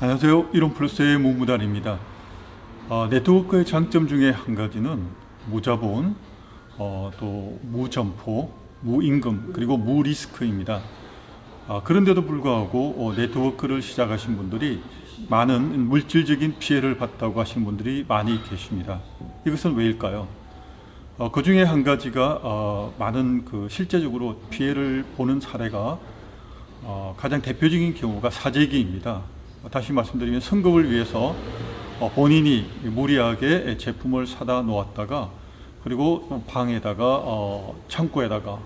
안녕하세요. 이론플러스의 무무단입니다. 네트워크의 장점 중에 한 가지는 무자본, 또 무점포, 무임금, 그리고 무리스크입니다. 그런데도 불구하고 네트워크를 시작하신 분들이 많은 물질적인 피해를 봤다고 하시는 분들이 많이 계십니다. 이것은 왜일까요? 그 중에 한 가지가 많은 실제적으로 피해를 보는 사례가 가장 대표적인 경우가 사재기입니다. 다시 말씀드리면 승급을 위해서 본인이 무리하게 제품을 사다 놓았다가 그리고 방에다가 창고에다가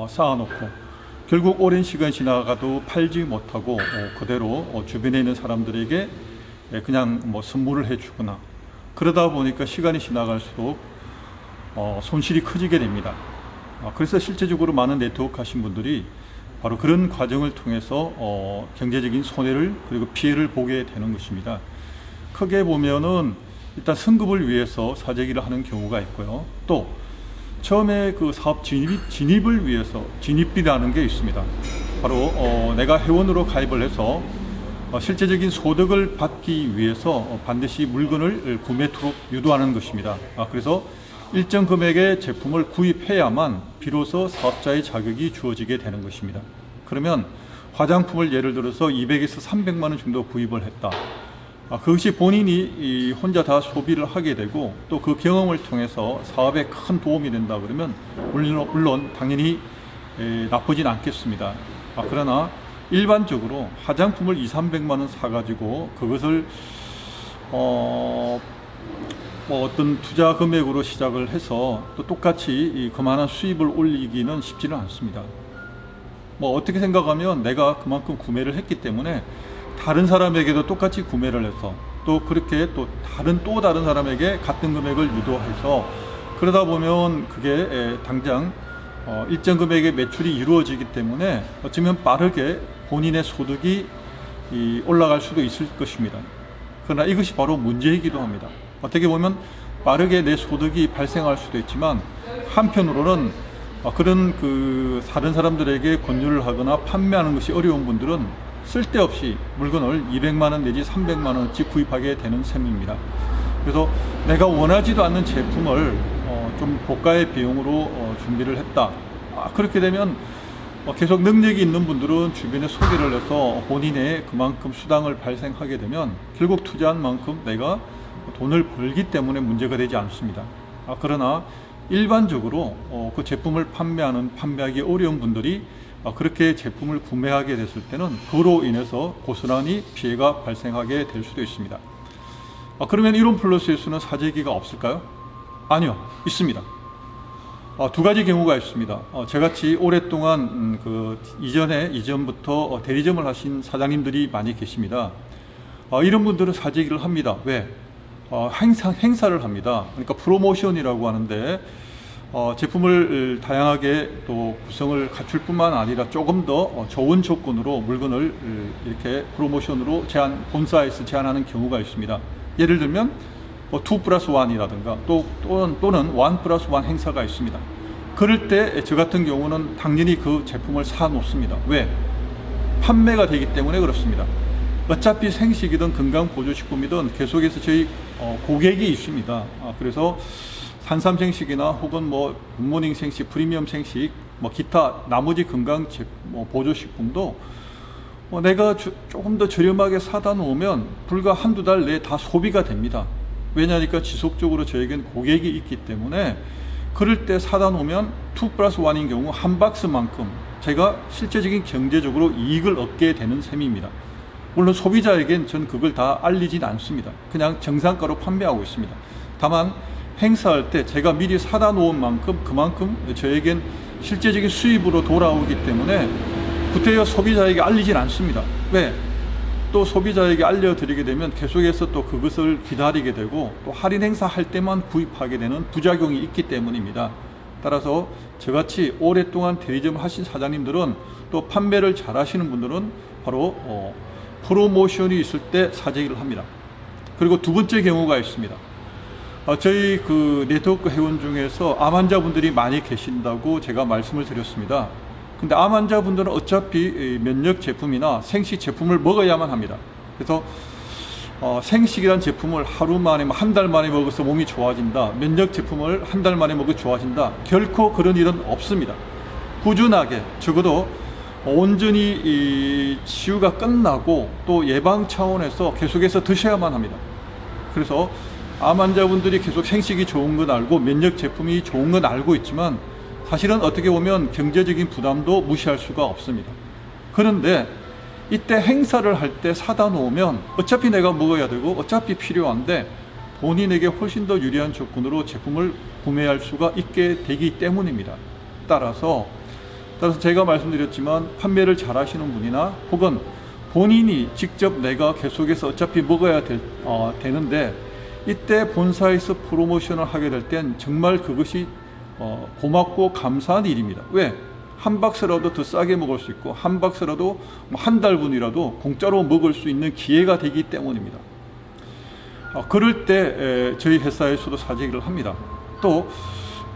쌓아놓고 결국 오랜 시간이 지나가도 팔지 못하고 그대로 주변에 있는 사람들에게 그냥 선물을 해주거나 그러다 보니까 시간이 지나갈수록 손실이 커지게 됩니다. 그래서 실제적으로 많은 네트워크 하신 분들이 바로 그런 과정을 통해서 경제적인 손해를 그리고 피해를 보게 되는 것입니다. 크게 보면은 일단 승급을 위해서 사재기를 하는 경우가 있고요. 또 처음에 그 사업 진입을 위해서 진입비라는 게 있습니다. 바로 내가 회원으로 가입을 해서 실제적인 소득을 받기 위해서 반드시 물건을 구매토록 유도하는 것입니다. 그래서 일정 금액의 제품을 구입해야만 비로소 사업자의 자격이 주어지게 되는 것입니다. 그러면 화장품을 예를 들어서 200에서 300만 원 정도 구입을 했다. 그것이 본인이 혼자 다 소비를 하게 되고 또 그 경험을 통해서 사업에 큰 도움이 된다 그러면 물론 당연히 나쁘진 않겠습니다. 그러나 일반적으로 화장품을 200~300만 원 사가지고 그것을 어떤 투자 금액으로 시작을 해서 또 똑같이 그만한 수입을 올리기는 쉽지는 않습니다. 어떻게 생각하면 내가 그만큼 구매를 했기 때문에 다른 사람에게도 똑같이 구매를 해서 또 그렇게 또 다른 사람에게 같은 금액을 유도해서 그러다 보면 그게 당장 일정 금액의 매출이 이루어지기 때문에 어쩌면 빠르게 본인의 소득이 올라갈 수도 있을 것입니다. 그러나 이것이 바로 문제이기도 합니다. 어떻게 보면 빠르게 내 소득이 발생할 수도 있지만 한편으로는 그런 다른 사람들에게 권유를 하거나 판매하는 것이 어려운 분들은 쓸데없이 물건을 200만 원 내지 300만 원어치 구입하게 되는 셈입니다. 그래서 내가 원하지도 않는 제품을 좀 고가의 비용으로 준비를 했다. 그렇게 되면 계속 능력이 있는 분들은 주변에 소개를 해서 본인의 그만큼 수당을 발생하게 되면 결국 투자한 만큼 내가 돈을 벌기 때문에 문제가 되지 않습니다. 그러나 일반적으로 그 제품을 판매하기 어려운 분들이 그렇게 제품을 구매하게 됐을 때는 그로 인해서 고스란히 피해가 발생하게 될 수도 있습니다. 그러면 이론플러스에서는 사재기가 없을까요? 아니요, 있습니다. 두 가지 경우가 있습니다. 저같이 오랫동안 이전부터 대리점을 하신 사장님들이 많이 계십니다. 이런 분들은 사재기를 합니다. 왜? 행사를 합니다. 그러니까 프로모션이라고 하는데 제품을 다양하게 또 구성을 갖출 뿐만 아니라 조금 더 좋은 조건으로 물건을 이렇게 프로모션으로 본사에서 제안하는 경우가 있습니다. 예를 들면 2+1이라든가 또는 1+1 행사가 있습니다. 그럴 때 저 같은 경우는 당연히 그 제품을 사 놓습니다. 왜? 판매가 되기 때문에 그렇습니다. 어차피 생식이든 건강보조식품이든 계속해서 저희 고객이 있습니다. 그래서 산삼 생식이나 혹은 굿모닝 생식, 프리미엄 생식, 기타 나머지 건강 보조식품도 내가 조금 더 저렴하게 사다 놓으면 불과 한두 달 내에 다 소비가 됩니다. 왜냐니까 지속적으로 저에겐 고객이 있기 때문에 그럴 때 사다 놓으면 2+1인 경우 한 박스만큼 제가 실제적인 경제적으로 이익을 얻게 되는 셈입니다. 물론 소비자에겐 전 그걸 다 알리진 않습니다. 그냥 정상가로 판매하고 있습니다. 다만 행사할 때 제가 미리 사다 놓은 만큼 그만큼 저에겐 실제적인 수입으로 돌아오기 때문에 구태여 소비자에게 알리진 않습니다. 왜? 또 소비자에게 알려드리게 되면 계속해서 또 그것을 기다리게 되고 또 할인 행사 할 때만 구입하게 되는 부작용이 있기 때문입니다. 따라서 저같이 오랫동안 대리점을 하신 사장님들은 또 판매를 잘 하시는 분들은 바로 프로모션이 있을 때 사재기를 합니다. 그리고 두 번째 경우가 있습니다. 저희 네트워크 회원 중에서 암 환자분들이 많이 계신다고 제가 말씀을 드렸습니다. 근데 암 환자분들은 어차피 면역 제품이나 생식 제품을 먹어야만 합니다. 그래서 생식이란 제품을 하루 만에, 한 달 만에 먹어서 몸이 좋아진다, 면역 제품을 한 달 만에 먹어 좋아진다, 결코 그런 일은 없습니다. 꾸준하게, 적어도 온전히 이 치유가 끝나고 또 예방 차원에서 계속해서 드셔야만 합니다. 그래서 암 환자분들이 계속 생식이 좋은 건 알고 면역 제품이 좋은 건 알고 있지만 사실은 어떻게 보면 경제적인 부담도 무시할 수가 없습니다. 그런데 이때 행사를 할 때 사다 놓으면 어차피 내가 먹어야 되고 어차피 필요한데 본인에게 훨씬 더 유리한 조건으로 제품을 구매할 수가 있게 되기 때문입니다. 따라서 제가 말씀드렸지만 판매를 잘 하시는 분이나 혹은 본인이 직접 내가 계속해서 어차피 먹어야 되는데 이때 본사에서 프로모션을 하게 될 땐 정말 그것이 고맙고 감사한 일입니다. 왜? 한 박스라도 더 싸게 먹을 수 있고 한 박스라도 한 달분이라도 공짜로 먹을 수 있는 기회가 되기 때문입니다. 그럴 때 저희 회사에서도 사재기를 합니다. 또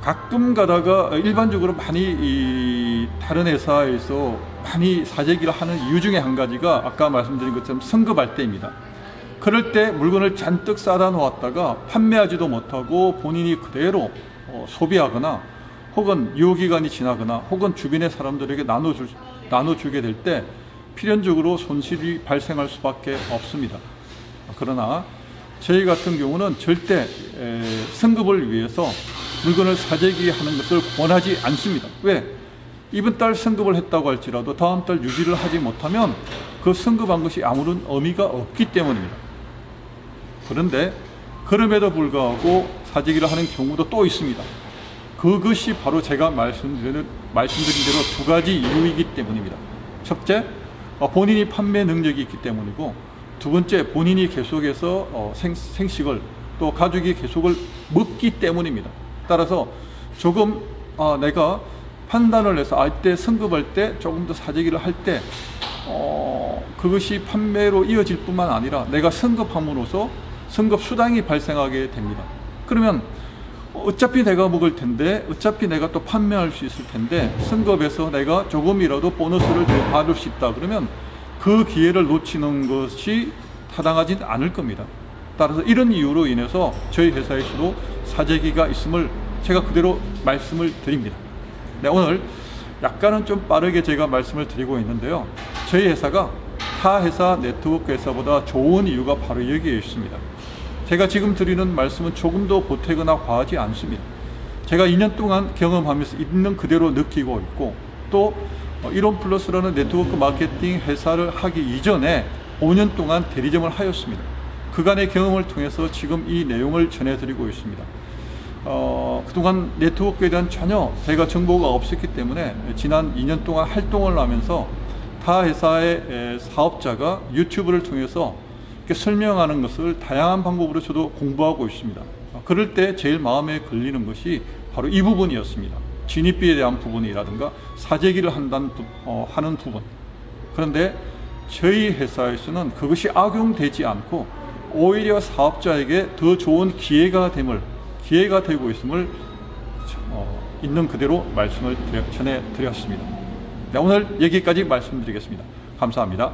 가끔 가다가 일반적으로 많이 다른 회사에서 많이 사재기를 하는 이유 중에 한 가지가 아까 말씀드린 것처럼 성급할 때입니다. 그럴 때 물건을 잔뜩 싸다 놓았다가 판매하지도 못하고 본인이 그대로 소비하거나 혹은 유효기간이 지나거나 혹은 주변의 사람들에게 나눠주게 될 때 필연적으로 손실이 발생할 수밖에 없습니다. 그러나 저희 같은 경우는 절대 성급을 위해서 물건을 사재기 하는 것을 권하지 않습니다. 왜? 이번 달 성급을 했다고 할지라도 다음 달 유지를 하지 못하면 그 성급한 것이 아무런 의미가 없기 때문입니다. 그런데 그럼에도 불구하고 사재기를 하는 경우도 또 있습니다. 그것이 바로 제가 말씀드린 대로 두 가지 이유이기 때문입니다. 첫째, 본인이 판매 능력이 있기 때문이고 두 번째, 본인이 계속해서 생식을 또 가족이 계속을 먹기 때문입니다. 따라서 조금 내가 판단을 해서 이때 성급할 때 조금 더 사재기를 할 때 그것이 판매로 이어질 뿐만 아니라 내가 성급함으로써 성급 수당이 발생하게 됩니다. 그러면 어차피 내가 먹을 텐데 어차피 내가 또 판매할 수 있을 텐데 성급해서 내가 조금이라도 보너스를 더 받을 수 있다 그러면 그 기회를 놓치는 것이 타당하진 않을 겁니다. 따라서 이런 이유로 인해서 저희 회사에서도 사재기가 있음을 제가 그대로 말씀을 드립니다. 네, 오늘 약간은 좀 빠르게 제가 말씀을 드리고 있는데요. 저희 회사가 타 회사 네트워크 회사보다 좋은 이유가 바로 여기에 있습니다. 제가 지금 드리는 말씀은 조금도 보태거나 과하지 않습니다. 제가 2년 동안 경험하면서 있는 그대로 느끼고 있고 또 이론플러스라는 네트워크 마케팅 회사를 하기 이전에 5년 동안 대리점을 하였습니다. 그간의 경험을 통해서 지금 이 내용을 전해드리고 있습니다. 그동안 네트워크에 대한 전혀 제가 정보가 없었기 때문에 지난 2년 동안 활동을 하면서 타 회사의 사업자가 유튜브를 통해서 이렇게 설명하는 것을 다양한 방법으로 저도 공부하고 있습니다. 그럴 때 제일 마음에 걸리는 것이 바로 이 부분이었습니다. 진입비에 대한 부분이라든가 사재기를 하는 부분. 그런데 저희 회사에서는 그것이 악용되지 않고 오히려 사업자에게 더 좋은 기회가 되고 있음을 있는 그대로 말씀을 전해드렸습니다. 네, 오늘 여기까지 말씀드리겠습니다. 감사합니다.